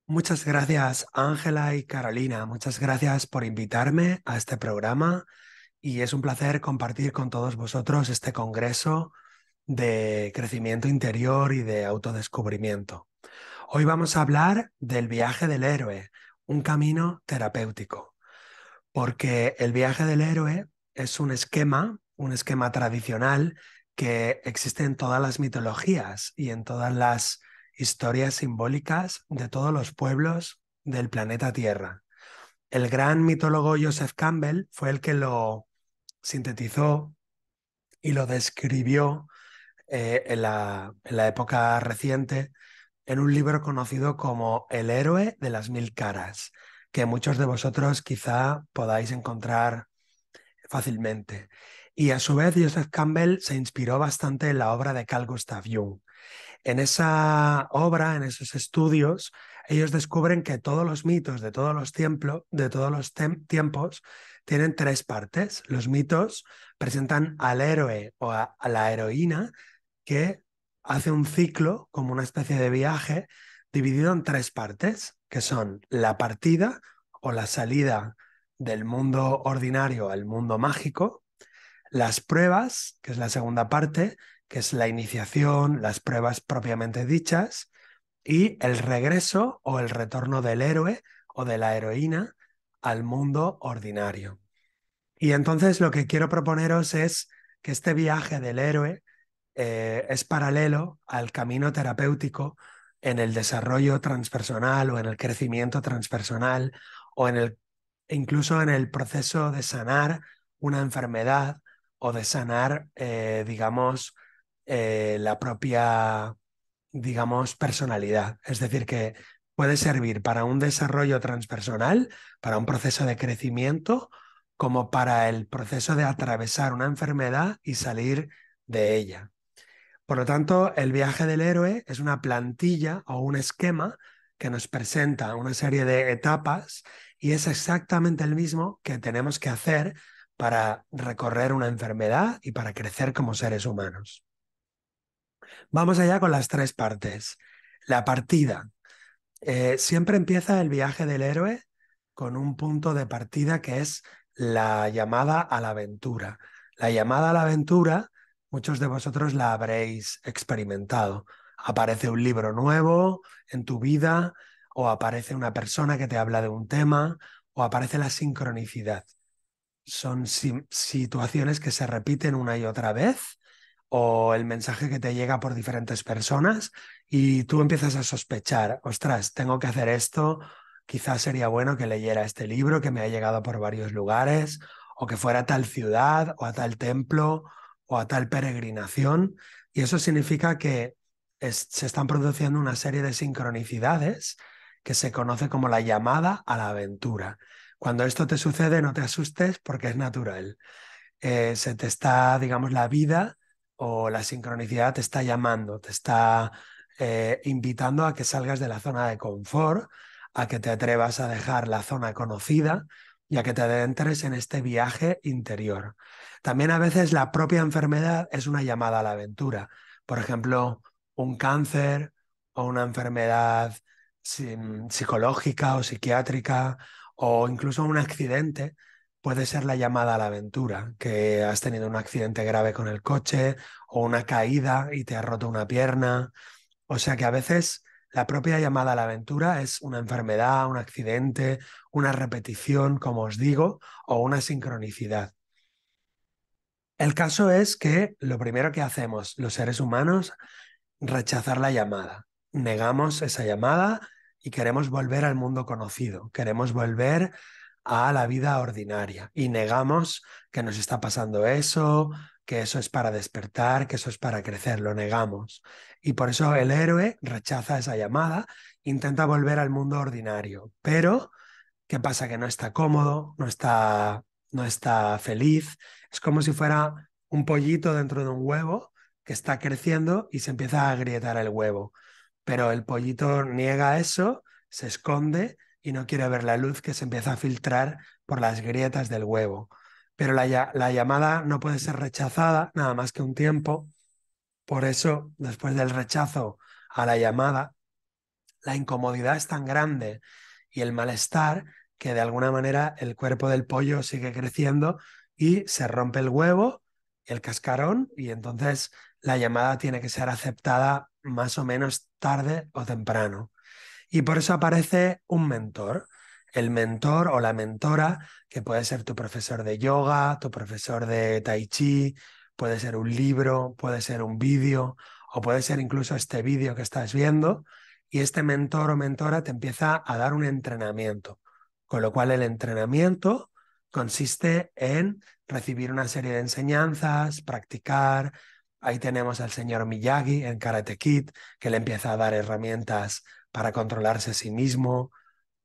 Muchas gracias, Ángela y Carolina. Muchas gracias por invitarme a este programa y es un placer compartir con todos vosotros este congreso de crecimiento interior y de autodescubrimiento. Hoy vamos a hablar del viaje del héroe, un camino terapéutico, porque el viaje del héroe es un esquema tradicional que existe en todas las mitologías y en todas las historias simbólicas de todos los pueblos del planeta Tierra. El gran mitólogo Joseph Campbell fue el que lo sintetizó y lo describió en la época reciente en un libro conocido como El héroe de las mil caras, que muchos de vosotros quizá podáis encontrar fácilmente. Y a su vez, Joseph Campbell se inspiró bastante en la obra de Carl Gustav Jung. En esa obra, en esos estudios, ellos descubren que todos los mitos de todos los tiempos tienen tres partes. Los mitos presentan al héroe o a la heroína que hace un ciclo, como una especie de viaje, dividido en tres partes, que son la partida o la salida del mundo ordinario al mundo mágico, las pruebas, que es la segunda parte, que es la iniciación, las pruebas propiamente dichas, y el regreso o el retorno del héroe o de la heroína al mundo ordinario. Y entonces lo que quiero proponeros es que este viaje del héroe es paralelo al camino terapéutico en el desarrollo transpersonal o en el crecimiento transpersonal o incluso en el proceso de sanar una enfermedad o de sanar, la propia, personalidad. Es decir, que puede servir para un desarrollo transpersonal, para un proceso de crecimiento, como para el proceso de atravesar una enfermedad y salir de ella. Por lo tanto, el viaje del héroe es una plantilla o un esquema que nos presenta una serie de etapas y es exactamente el mismo que tenemos que hacer para recorrer una enfermedad y para crecer como seres humanos. Vamos allá con las tres partes. La partida. Siempre empieza el viaje del héroe con un punto de partida que es la llamada a la aventura. La llamada a la aventura, muchos de vosotros la habréis experimentado. Aparece un libro nuevo en tu vida, o aparece una persona que te habla de un tema, o aparece la sincronicidad. Son situaciones que se repiten una y otra vez, o el mensaje que te llega por diferentes personas y tú empiezas a sospechar, ostras, tengo que hacer esto, quizás sería bueno que leyera este libro que me ha llegado por varios lugares, o que fuera a tal ciudad, o a tal templo, o a tal peregrinación. Y eso significa que se están produciendo una serie de sincronicidades que se conoce como la llamada a la aventura. Cuando esto te sucede, no te asustes porque es natural. Se te está, la vida o la sincronicidad te está llamando, te está invitando a que salgas de la zona de confort, a que te atrevas a dejar la zona conocida y a que te adentres en este viaje interior. También a veces la propia enfermedad es una llamada a la aventura. Por ejemplo, un cáncer o una enfermedad psicológica o psiquiátrica o incluso un accidente puede ser la llamada a la aventura, que has tenido un accidente grave con el coche o una caída y te has roto una pierna. O sea que a veces la propia llamada a la aventura es una enfermedad, un accidente, una repetición, como os digo, o una sincronicidad. El caso es que lo primero que hacemos los seres humanos, rechazar la llamada. Negamos esa llamada y queremos volver al mundo conocido, queremos volver a la vida ordinaria y negamos que nos está pasando eso, que eso es para despertar, que eso es para crecer, lo negamos. Y por eso el héroe rechaza esa llamada, intenta volver al mundo ordinario, pero ¿qué pasa? Que no está cómodo, no está feliz, es como si fuera un pollito dentro de un huevo que está creciendo y se empieza a agrietar el huevo. Pero el pollito niega eso, se esconde y no quiere ver la luz que se empieza a filtrar por las grietas del huevo. Pero la llamada no puede ser rechazada nada más que un tiempo. Por eso, después del rechazo a la llamada, la incomodidad es tan grande y el malestar que de alguna manera el cuerpo del pollo sigue creciendo y se rompe el huevo, el cascarón, y entonces la llamada tiene que ser aceptada más o menos tarde o temprano. Y por eso aparece un mentor. El mentor o la mentora, que puede ser tu profesor de yoga, tu profesor de tai chi, puede ser un libro, puede ser un vídeo o puede ser incluso este vídeo que estás viendo. Y este mentor o mentora te empieza a dar un entrenamiento. Con lo cual el entrenamiento consiste en recibir una serie de enseñanzas, practicar. Ahí tenemos al señor Miyagi en Karate Kid, que le empieza a dar herramientas para controlarse a sí mismo,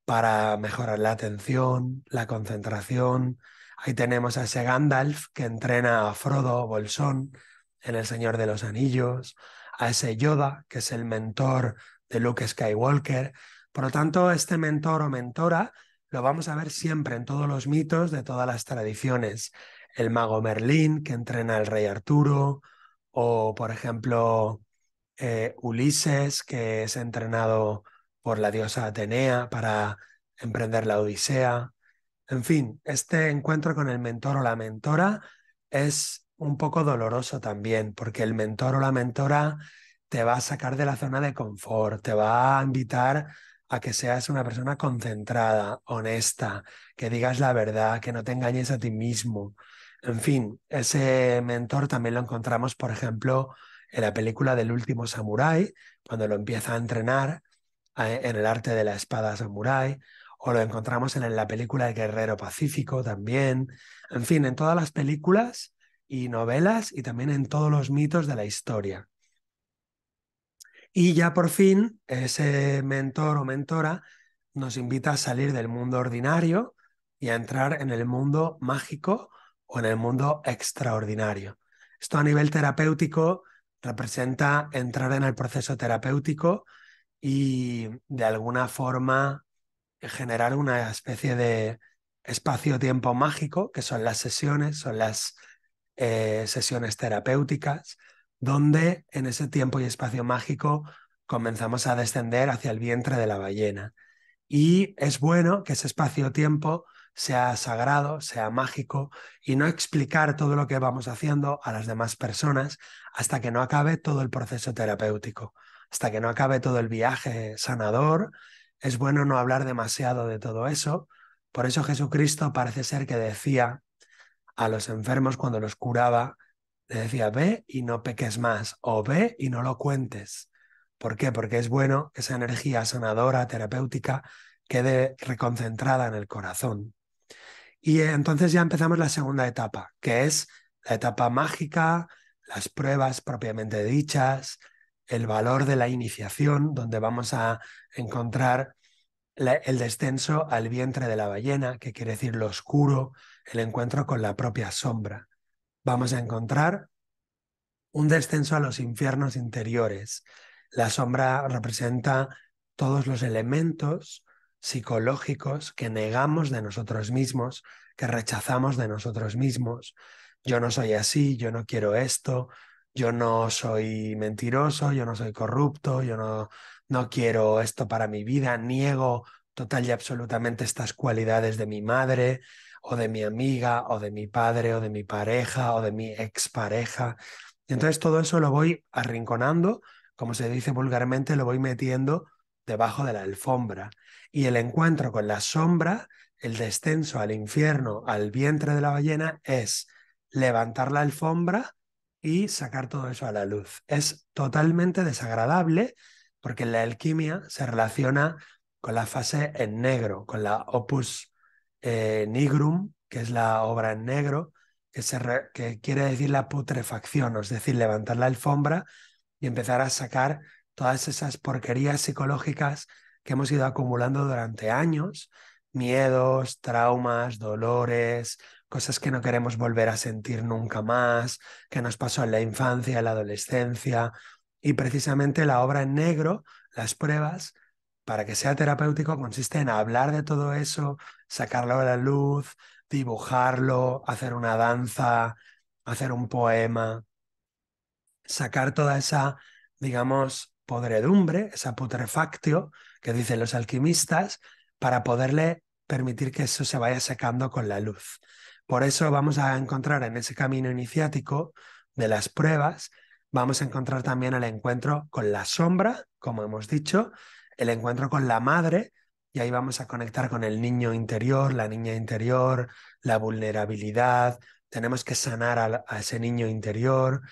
para mejorar la atención, la concentración. Ahí tenemos a ese Gandalf que entrena a Frodo Bolsón en El Señor de los Anillos, a ese Yoda que es el mentor de Luke Skywalker. Por lo tanto, este mentor o mentora lo vamos a ver siempre en todos los mitos de todas las tradiciones. El mago Merlín que entrena al rey Arturo, o por ejemplo Ulises, que es entrenado por la diosa Atenea para emprender la Odisea. En fin, este encuentro con el mentor o la mentora es un poco doloroso también, porque el mentor o la mentora te va a sacar de la zona de confort, te va a invitar a que seas una persona concentrada, honesta, que digas la verdad, que no te engañes a ti mismo. En fin, ese mentor también lo encontramos, por ejemplo, en la película del último samurái, cuando lo empieza a entrenar en el arte de la espada samurái, o lo encontramos en la película El Guerrero Pacífico también, en fin, en todas las películas y novelas y también en todos los mitos de la historia. Y ya por fin ese mentor o mentora nos invita a salir del mundo ordinario y a entrar en el mundo mágico o en el mundo extraordinario. Esto a nivel terapéutico representa entrar en el proceso terapéutico y de alguna forma generar una especie de espacio-tiempo mágico, que son las sesiones, son las sesiones terapéuticas, donde en ese tiempo y espacio mágico comenzamos a descender hacia el vientre de la ballena. Y es bueno que ese espacio-tiempo sea sagrado, sea mágico y no explicar todo lo que vamos haciendo a las demás personas hasta que no acabe todo el proceso terapéutico, hasta que no acabe todo el viaje sanador. Es bueno no hablar demasiado de todo eso. Por eso Jesucristo parece ser que decía a los enfermos cuando los curaba, le decía, ve y no peques más, o ve y no lo cuentes. ¿Por qué? Porque es bueno que esa energía sanadora, terapéutica, quede reconcentrada en el corazón. Y entonces ya empezamos la segunda etapa, que es la etapa mágica, las pruebas propiamente dichas, el valor de la iniciación, donde vamos a encontrar el descenso al vientre de la ballena, que quiere decir lo oscuro, el encuentro con la propia sombra. Vamos a encontrar un descenso a los infiernos interiores. La sombra representa todos los elementos psicológicos que negamos de nosotros mismos, que rechazamos de nosotros mismos. Yo no soy así, yo no quiero esto, yo no soy mentiroso, yo no soy corrupto, no quiero esto para mi vida, niego total y absolutamente estas cualidades de mi madre o de mi amiga o de mi padre o de mi pareja o de mi expareja. Y entonces todo eso lo voy arrinconando, como se dice vulgarmente, lo voy metiendo debajo de la alfombra. Y el encuentro con la sombra, el descenso al infierno, al vientre de la ballena, es levantar la alfombra y sacar todo eso a la luz. Es totalmente desagradable porque la alquimia se relaciona con la fase en negro, con la opus nigrum, que es la obra en negro, que quiere decir la putrefacción, es decir, levantar la alfombra y empezar a sacar todas esas porquerías psicológicas que hemos ido acumulando durante años, miedos, traumas, dolores, cosas que no queremos volver a sentir nunca más, que nos pasó en la infancia, en la adolescencia, y precisamente la obra en negro, las pruebas, para que sea terapéutico, consiste en hablar de todo eso, sacarlo a la luz, dibujarlo, hacer una danza, hacer un poema, sacar toda esa, digamos, podredumbre, esa putrefactio que dicen los alquimistas, para poderle permitir que eso se vaya secando con la luz. Por eso vamos a encontrar en ese camino iniciático de las pruebas, vamos a encontrar también el encuentro con la sombra, como hemos dicho, el encuentro con la madre, y ahí vamos a conectar con el niño interior, la niña interior, la vulnerabilidad. Tenemos que sanar a ese niño interior,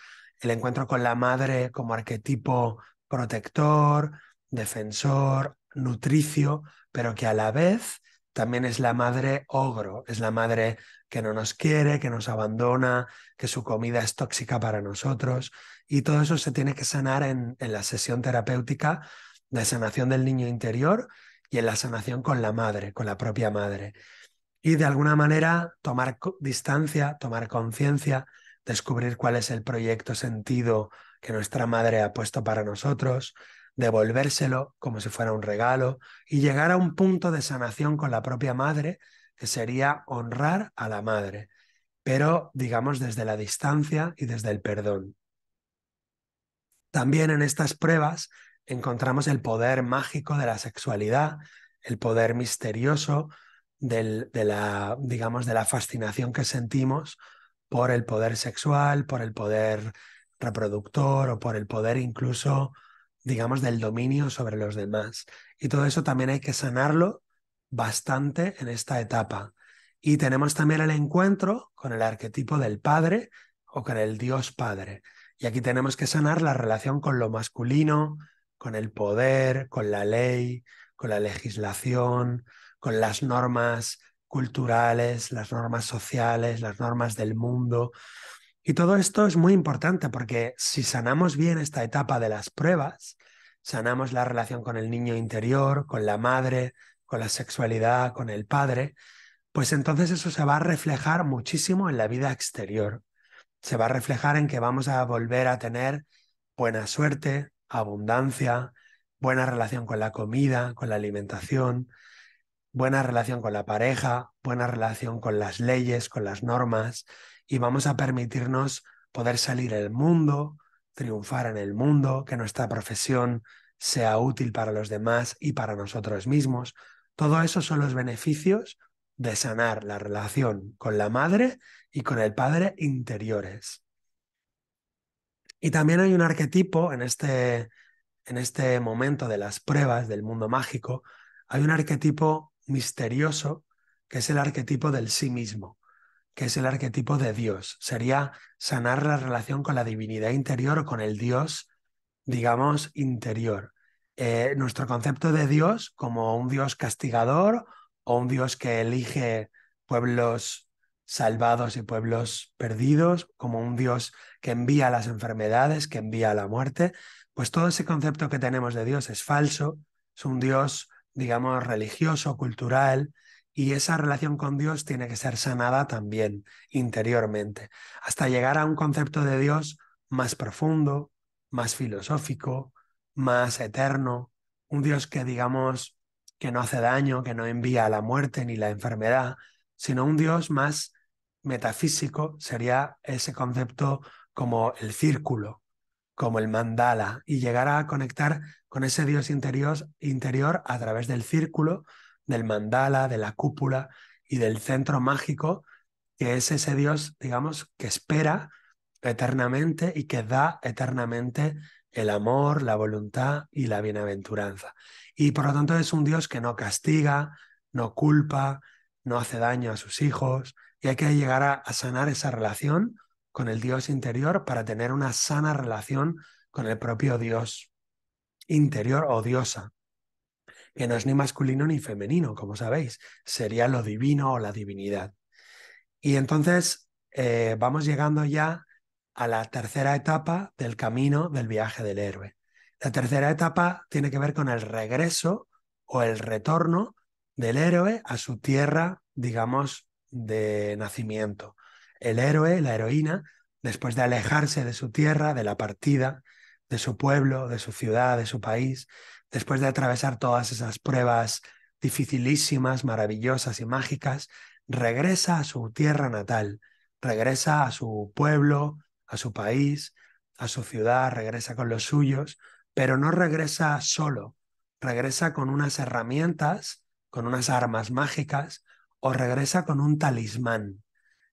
el encuentro con la madre como arquetipo protector, defensor, nutricio, pero que a la vez también es la madre ogro, es la madre que no nos quiere, que nos abandona, que su comida es tóxica para nosotros, y todo eso se tiene que sanar en la sesión terapéutica de sanación del niño interior y en la sanación con la madre, con la propia madre. Y de alguna manera tomar distancia, tomar conciencia, descubrir cuál es el proyecto sentido que nuestra madre ha puesto para nosotros, devolvérselo como si fuera un regalo y llegar a un punto de sanación con la propia madre, que sería honrar a la madre, pero digamos desde la distancia y desde el perdón. También en estas pruebas encontramos el poder mágico de la sexualidad, el poder misterioso digamos, de la fascinación que sentimos por el poder sexual, por el poder reproductor o por el poder incluso, digamos, del dominio sobre los demás. Y todo eso también hay que sanarlo bastante en esta etapa. Y tenemos también el encuentro con el arquetipo del padre o con el Dios Padre. Y aquí tenemos que sanar la relación con lo masculino, con el poder, con la ley, con la legislación, con las normas culturales, las normas sociales, las normas del mundo. Y todo esto es muy importante porque si sanamos bien esta etapa de las pruebas, sanamos la relación con el niño interior, con la madre, con la sexualidad, con el padre, pues entonces eso se va a reflejar muchísimo en la vida exterior. Se va a reflejar en que vamos a volver a tener buena suerte, abundancia, buena relación con la comida, con la alimentación, buena relación con la pareja, buena relación con las leyes, con las normas, y vamos a permitirnos poder salir al mundo, triunfar en el mundo, que nuestra profesión sea útil para los demás y para nosotros mismos. Todo eso son los beneficios de sanar la relación con la madre y con el padre interiores. Y también hay un arquetipo en este momento de las pruebas del mundo mágico, hay un arquetipo misterioso que es el arquetipo del sí mismo, que es el arquetipo de Dios. Sería sanar la relación con la divinidad interior o con el Dios, digamos, interior. Nuestro concepto de Dios como un Dios castigador o un Dios que elige pueblos salvados y pueblos perdidos, como un Dios que envía las enfermedades, que envía la muerte, pues todo ese concepto que tenemos de Dios es falso, es un Dios, digamos, religioso, cultural, y esa relación con Dios tiene que ser sanada también interiormente, hasta llegar a un concepto de Dios más profundo, más filosófico, más eterno, un Dios que digamos que no hace daño, que no envía la muerte ni la enfermedad, sino un Dios más metafísico, sería ese concepto como el círculo, como el mandala, y llegar a conectar con ese Dios interior a través del círculo, del mandala, de la cúpula y del centro mágico, que es ese Dios, digamos, que espera eternamente y que da eternamente el amor, la voluntad y la bienaventuranza. Y por lo tanto es un Dios que no castiga, no culpa, no hace daño a sus hijos, y hay que llegar a sanar esa relación con el Dios interior para tener una sana relación con el propio Dios interior o diosa, que no es ni masculino ni femenino, como sabéis, sería lo divino o la divinidad. Y entonces vamos llegando ya a la tercera etapa del camino del viaje del héroe. La tercera etapa tiene que ver con el regreso o el retorno del héroe a su tierra, digamos, de nacimiento. El héroe, la heroína, después de alejarse de su tierra, de la partida, de su pueblo, de su ciudad, de su país, después de atravesar todas esas pruebas dificilísimas, maravillosas y mágicas, regresa a su tierra natal, regresa a su pueblo, a su país, a su ciudad, regresa con los suyos, pero no regresa solo, regresa con unas herramientas, con unas armas mágicas, o regresa con un talismán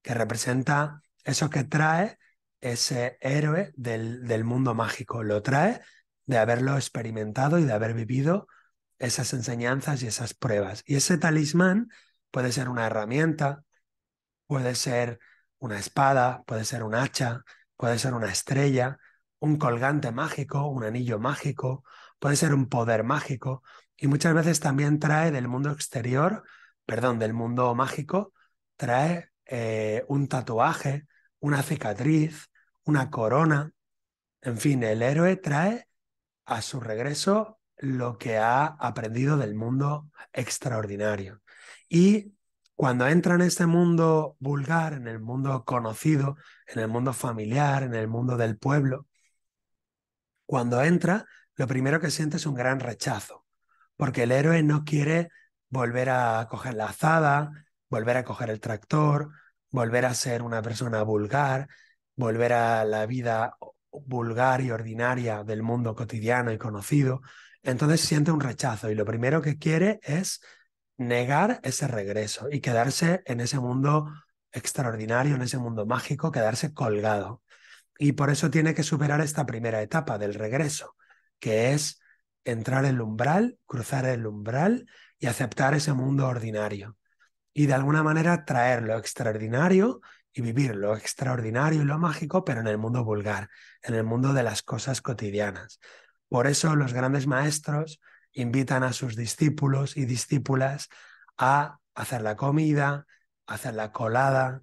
que representa eso que trae ese héroe del mundo mágico. Lo trae de haberlo experimentado y de haber vivido esas enseñanzas y esas pruebas. Y ese talismán puede ser una herramienta, puede ser una espada, puede ser un hacha, puede ser una estrella, un colgante mágico, un anillo mágico, puede ser un poder mágico y muchas veces también trae del mundo exterior, perdón, del mundo mágico, trae un tatuaje, una cicatriz, una corona, en fin, el héroe trae a su regreso lo que ha aprendido del mundo extraordinario. Y cuando entra en este mundo vulgar, en el mundo conocido, en el mundo familiar, en el mundo del pueblo, cuando entra, lo primero que siente es un gran rechazo, porque el héroe no quiere volver a coger la azada, volver a coger el tractor, volver a ser una persona vulgar, volver a la vida vulgar y ordinaria del mundo cotidiano y conocido. Entonces siente un rechazo y lo primero que quiere es negar ese regreso y quedarse en ese mundo extraordinario, en ese mundo mágico, quedarse colgado. Y por eso tiene que superar esta primera etapa del regreso, que es entrar el umbral, cruzar el umbral y aceptar ese mundo ordinario. Y de alguna manera traer lo extraordinario y vivir lo extraordinario y lo mágico, pero en el mundo vulgar, en el mundo de las cosas cotidianas. Por eso los grandes maestros invitan a sus discípulos y discípulas a hacer la comida, a hacer la colada,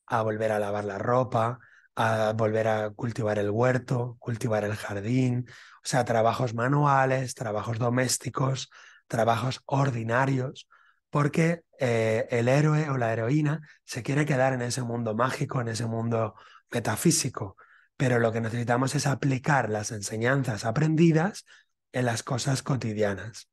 a volver a lavar la ropa, a volver a cultivar el huerto, cultivar el jardín, o sea, trabajos manuales, trabajos domésticos, trabajos ordinarios, porque el héroe o la heroína se quiere quedar en ese mundo mágico, en ese mundo metafísico, pero lo que necesitamos es aplicar las enseñanzas aprendidas en las cosas cotidianas.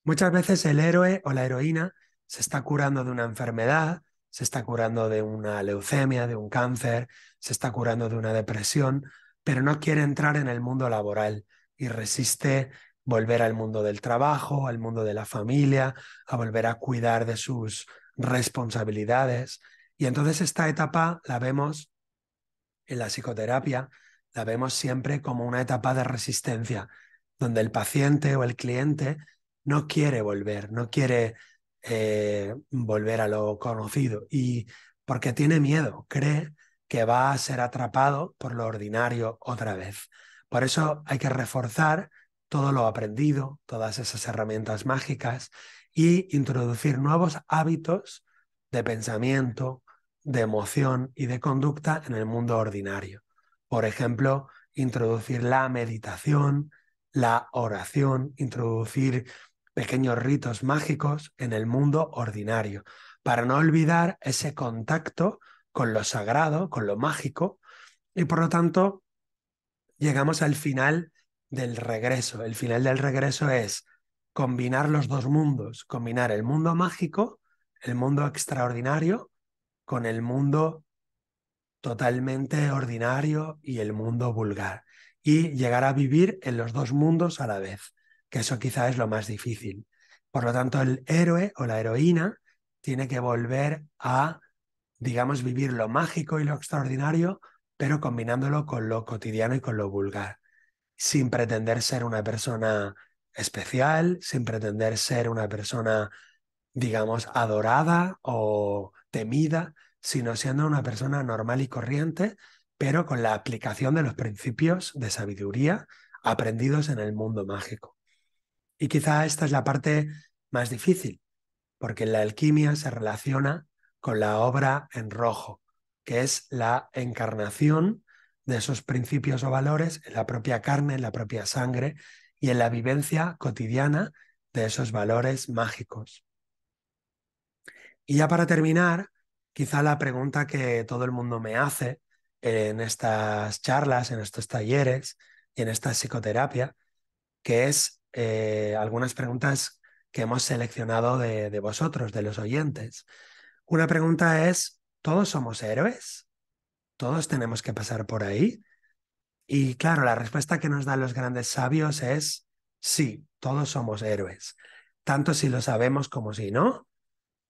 Muchas veces el héroe o la heroína se está curando de una enfermedad, se está curando de una leucemia, de un cáncer, se está curando de una depresión, pero no quiere entrar en el mundo laboral y resiste volver al mundo del trabajo, al mundo de la familia, a volver a cuidar de sus responsabilidades. Y entonces esta etapa la vemos en la psicoterapia, la vemos siempre como una etapa de resistencia, donde el paciente o el cliente no quiere volver, no quiere volver a lo conocido y porque tiene miedo, cree que va a ser atrapado por lo ordinario otra vez. Por eso hay que reforzar todo lo aprendido, todas esas herramientas mágicas y introducir nuevos hábitos de pensamiento, de emoción y de conducta en el mundo ordinario. Por ejemplo, introducir la meditación, la oración, introducir pequeños ritos mágicos en el mundo ordinario, para no olvidar ese contacto con lo sagrado, con lo mágico, y por lo tanto llegamos al final del regreso. El final del regreso es combinar los dos mundos, combinar el mundo mágico, el mundo extraordinario, con el mundo totalmente ordinario y el mundo vulgar. Y llegar a vivir en los dos mundos a la vez, que eso quizá es lo más difícil. Por lo tanto, el héroe o la heroína tiene que volver a, digamos, vivir lo mágico y lo extraordinario, pero combinándolo con lo cotidiano y con lo vulgar, sin pretender ser una persona especial, sin pretender ser una persona, digamos, adorada o temida, sino siendo una persona normal y corriente, pero con la aplicación de los principios de sabiduría aprendidos en el mundo mágico. Y quizá esta es la parte más difícil, porque la alquimia se relaciona con la obra en rojo, que es la encarnación de esos principios o valores en la propia carne, en la propia sangre y en la vivencia cotidiana de esos valores mágicos. Y ya para terminar, quizá la pregunta que todo el mundo me hace en estas charlas, en estos talleres y en esta psicoterapia, que es algunas preguntas que hemos seleccionado de vosotros, de los oyentes. Una pregunta es, ¿todos somos héroes? ¿Todos tenemos que pasar por ahí? Y claro, la respuesta que nos dan los grandes sabios es sí, todos somos héroes, tanto si lo sabemos como si no,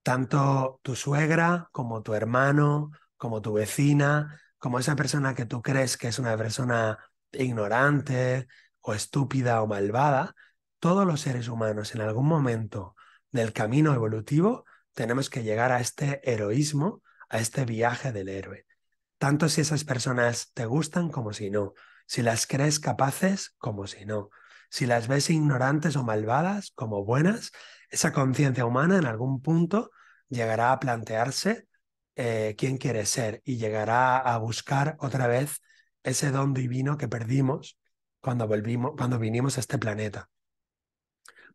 tanto tu suegra como tu hermano, como tu vecina, como esa persona que tú crees que es una persona ignorante o estúpida o malvada, todos los seres humanos en algún momento del camino evolutivo tenemos que llegar a este heroísmo, a este viaje del héroe. Tanto si esas personas te gustan como si no, si las crees capaces como si no, si las ves ignorantes o malvadas como buenas, esa conciencia humana en algún punto llegará a plantearse quién quiere ser y llegará a buscar otra vez ese don divino que perdimos cuando vinimos a este planeta.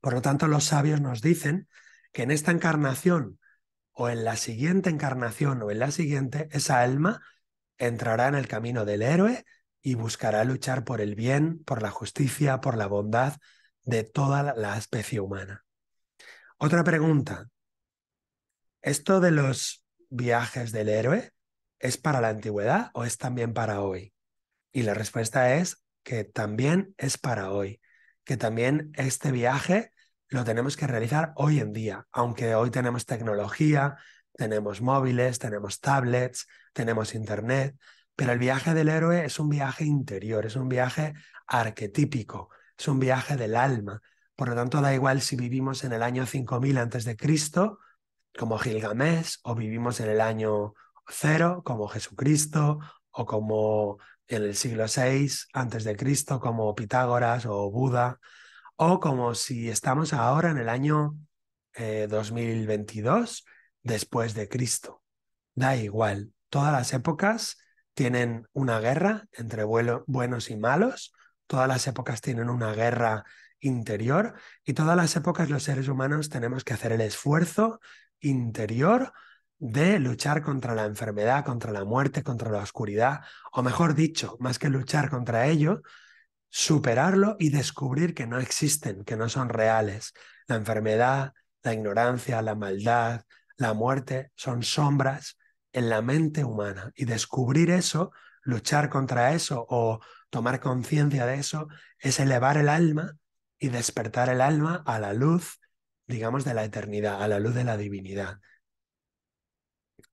Por lo tanto, los sabios nos dicen que en esta encarnación o en la siguiente encarnación o en la siguiente, esa alma entrará en el camino del héroe y buscará luchar por el bien, por la justicia, por la bondad de toda la especie humana. Otra pregunta, ¿esto de los viajes del héroe es para la antigüedad o es también para hoy? Y la respuesta es que también es para hoy, que también este viaje lo tenemos que realizar hoy en día, aunque hoy tenemos tecnología, tenemos móviles, tenemos tablets, tenemos internet, pero el viaje del héroe es un viaje interior, es un viaje arquetípico, es un viaje del alma. Por lo tanto, da igual si vivimos en el año 5000 antes de Cristo, como Gilgamesh, o vivimos en el año cero, como Jesucristo, o como en el siglo VI antes de Cristo, como Pitágoras o Buda, o como si estamos ahora en el año 2022 después de Cristo. Da igual, todas las épocas tienen una guerra entre buenos y malos, todas las épocas tienen una guerra interior y todas las épocas los seres humanos tenemos que hacer el esfuerzo interior de luchar contra la enfermedad, contra la muerte, contra la oscuridad, o mejor dicho, más que luchar contra ello, superarlo y descubrir que no existen, que no son reales. La enfermedad, la ignorancia, la maldad, la muerte son sombras en la mente humana y descubrir eso, luchar contra eso o tomar conciencia de eso es elevar el alma y despertar el alma a la luz, digamos, de la eternidad, a la luz de la divinidad.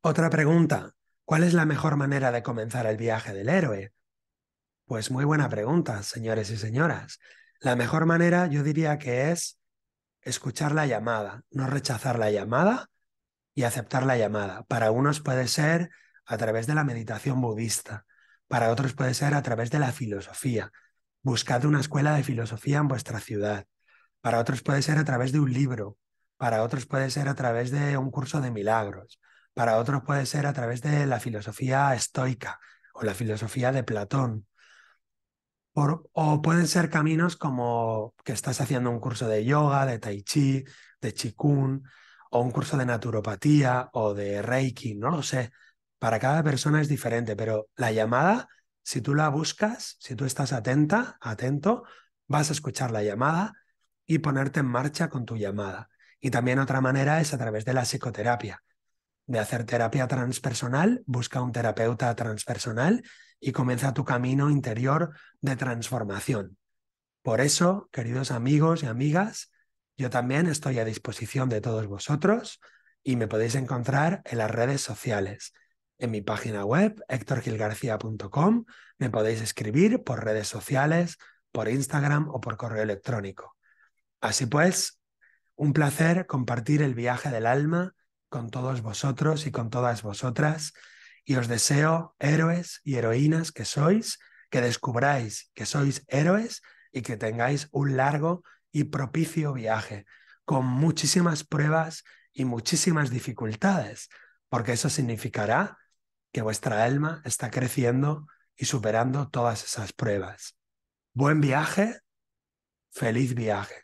Otra pregunta, ¿cuál es la mejor manera de comenzar el viaje del héroe? Pues muy buena pregunta, señores y señoras. La mejor manera yo diría que es escuchar la llamada, no rechazar la llamada y aceptar la llamada. Para unos puede ser a través de la meditación budista, para otros puede ser a través de la filosofía. Buscad una escuela de filosofía en vuestra ciudad. Para otros puede ser a través de un libro, para otros puede ser a través de un curso de milagros, para otros puede ser a través de la filosofía estoica o la filosofía de Platón. O pueden ser caminos como que estás haciendo un curso de yoga, de tai chi, de qigong, o un curso de naturopatía o de reiki, no lo sé. Para cada persona es diferente, pero la llamada, si tú la buscas, si tú estás atenta, atento, vas a escuchar la llamada y ponerte en marcha con tu llamada. Y también otra manera es a través de la psicoterapia, de hacer terapia transpersonal, busca un terapeuta transpersonal y comienza tu camino interior de transformación. Por eso, queridos amigos y amigas, yo también estoy a disposición de todos vosotros y me podéis encontrar en las redes sociales. En mi página web, hectorgilgarcia.com, me podéis escribir por redes sociales, por Instagram o por correo electrónico. Así pues, un placer compartir el viaje del alma con todos vosotros y con todas vosotras y os deseo, héroes y heroínas que sois, que descubráis que sois héroes y que tengáis un largo y propicio viaje con muchísimas pruebas y muchísimas dificultades, porque eso significará que vuestra alma está creciendo y superando todas esas pruebas. Buen viaje, feliz viaje.